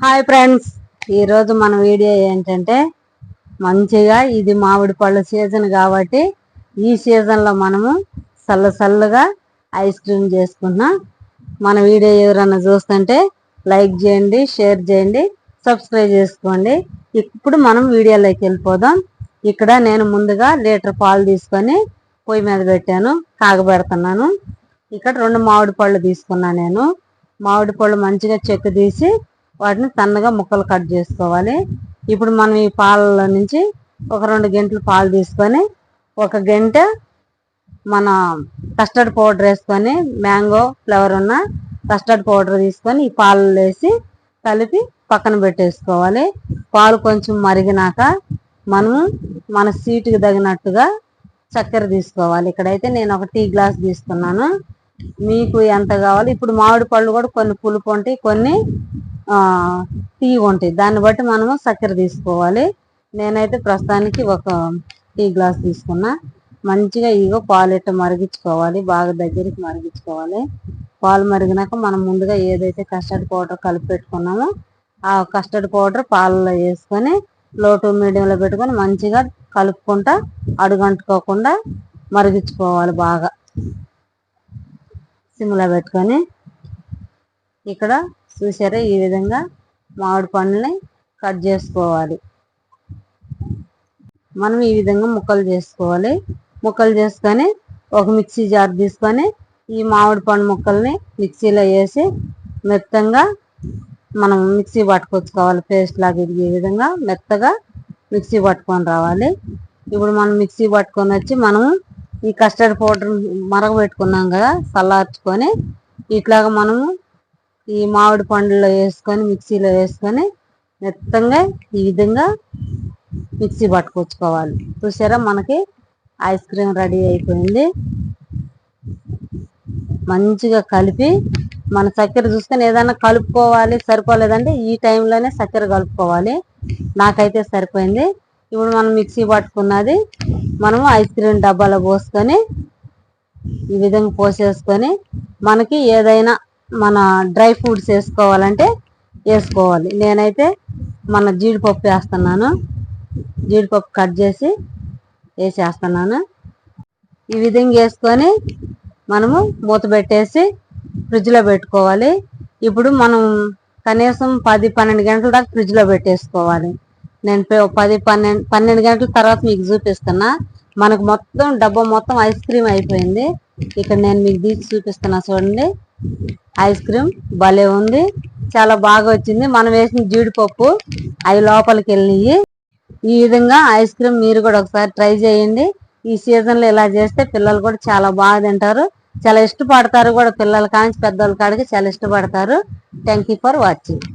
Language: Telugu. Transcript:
హాయ్ ఫ్రెండ్స్, ఈరోజు మన వీడియో ఏంటంటే మంచిగా ఇది మామిడి పళ్ళ సీజన్ కాబట్టి ఈ సీజన్లో మనము చల్లగా ఐస్ క్రీమ్ చేసుకుంటున్నాం. మన వీడియో ఎవరన్నా చూస్తుంటే లైక్ చేయండి, షేర్ చేయండి, సబ్స్క్రైబ్ చేసుకోండి. ఇప్పుడు మనం వీడియోలోకి వెళ్ళిపోదాం. ఇక్కడ నేను ముందుగా లీటర్ పాలు తీసుకొని పొయ్యి మీద పెట్టాను, కాగబెడుతున్నాను. ఇక్కడ 2 మామిడి పళ్ళు తీసుకున్నాను. నేను మామిడి పళ్ళు మంచిగా చెక్కు తీసి వాటిని సన్నగా ముక్కలు కట్ చేసుకోవాలి. ఇప్పుడు మనం ఈ పాలలో నుంచి ఒక 2 గంటలు పాలు తీసుకొని 1 గంట మన కస్టర్డ్ పౌడర్ వేసుకొని, మ్యాంగో ఫ్లేవర్ ఉన్న కస్టర్డ్ పౌడర్ తీసుకొని ఈ పాలలో వేసి కలిపి పక్కన పెట్టేసుకోవాలి. పాలు కొంచెం మరిగినాక మనము మన స్వీట్కి తగినట్టుగా చక్కెర తీసుకోవాలి. ఇక్కడైతే నేను ఒక టీ గ్లాస్ తీసుకున్నాను. మీకు ఎంత కావాలి? ఇప్పుడు మామిడి పళ్ళు కూడా కొన్ని పులుపు ఉంటాయి, కొన్ని తీగ ఉంటాయి. దాన్ని బట్టి మనము చక్కెర తీసుకోవాలి. నేనైతే ప్రస్తుతానికి ఒక టీ గ్లాస్ తీసుకున్నా. మంచిగా ఇగో పాలు ఇట్ట మరిగించుకోవాలి, బాగా దగ్గరికి మరిగించుకోవాలి. పాలు మరిగినాక మనం ముందుగా ఏదైతే కస్టర్డ్ పౌడర్ కలిపి పెట్టుకున్నామో ఆ కస్టర్డ్ పౌడర్ పాలలో వేసుకొని లో టు మీడియంలో పెట్టుకొని మంచిగా కలుపుకుంటా అడుగంటుకోకుండా మరిగించుకోవాలి. బాగా సిమ్లో పెట్టుకొని ఇక్కడ చూసారా, ఈ విధంగా మామిడి పండుని కట్ చేసుకోవాలి. మనం ఈ విధంగా ముక్కలు చేసుకోవాలి. ముక్కలు చేసుకొని ఒక మిక్సీ జార్ తీసుకొని ఈ మామిడి పండు ముక్కల్ని మిక్సీలో వేసి మెత్తంగా మనం మిక్సీ పట్టుకొచ్చుకోవాలి. పేస్ట్ లాగా ఈ విధంగా మెత్తగా మిక్సీ పట్టుకొని రావాలి. ఇప్పుడు మనం మిక్సీ పట్టుకొని వచ్చి మనము ఈ కస్టర్డ్ పౌడర్ మరగబెట్టుకున్నాం కదా, చల్లార్చుకొని ఇట్లాగా మనము ఈ మామిడి పండులో వేసుకొని మిక్సీలో వేసుకొని మెత్తంగా ఈ విధంగా మిక్సీ పట్టుకొచ్చుకోవాలి. చూసారా, మనకి ఐస్ క్రీమ్ రెడీ అయిపోయింది. మంచిగా కలిపి మన చక్కెర చూసుకొని ఏదైనా కలుపుకోవాలి. సరిపోలేదంటే ఈ టైంలోనే చక్కెర కలుపుకోవాలి. నాకైతే సరిపోయింది. ఇప్పుడు మనం మిక్సీ పట్టుకున్నది మనము ఐస్ క్రీమ్ డబ్బాలో పోసుకొని ఈ విధంగా పోసేసుకొని మనకి ఏదైనా మన డ్రై ఫ్రూట్స్ వేసుకోవాలంటే వేసుకోవాలి. నేనైతే మన జీడిపప్పు వేస్తున్నాను. జీడిపప్పు కట్ చేసి వేసేస్తున్నాను. ఈ విధంగా వేసుకొని మనము మూత పెట్టేసి ఫ్రిడ్జ్లో పెట్టుకోవాలి. ఇప్పుడు మనం కనీసం 10-12 గంటల దాకా ఫ్రిడ్జ్లో పెట్టేసుకోవాలి. నేను 10-12 గంటల తర్వాత మీకు చూపిస్తున్నా. మనకు మొత్తం డబ్బా మొత్తం ఐస్ క్రీమ్ అయిపోయింది. ఇక్కడ నేను మీకు తీసి చూపిస్తున్నా, చూడండి. ఐస్ క్రీమ్ భలే ఉంది, చాలా బాగా వచ్చింది. మనం వేసిన జీడిపప్పు అవి లోపలికి వెళ్ళినాయి. ఈ విధంగా ఐస్ క్రీమ్ మీరు కూడా ఒకసారి ట్రై చేయండి. ఈ సీజన్లో ఇలా చేస్తే పిల్లలు కూడా చాలా బాగా తింటారు, చాలా ఇష్టపడతారు కూడా. పిల్లల కాంచి పెద్దోళ్ళ కాడికి చాలా ఇష్టపడతారు. Thank you for watching.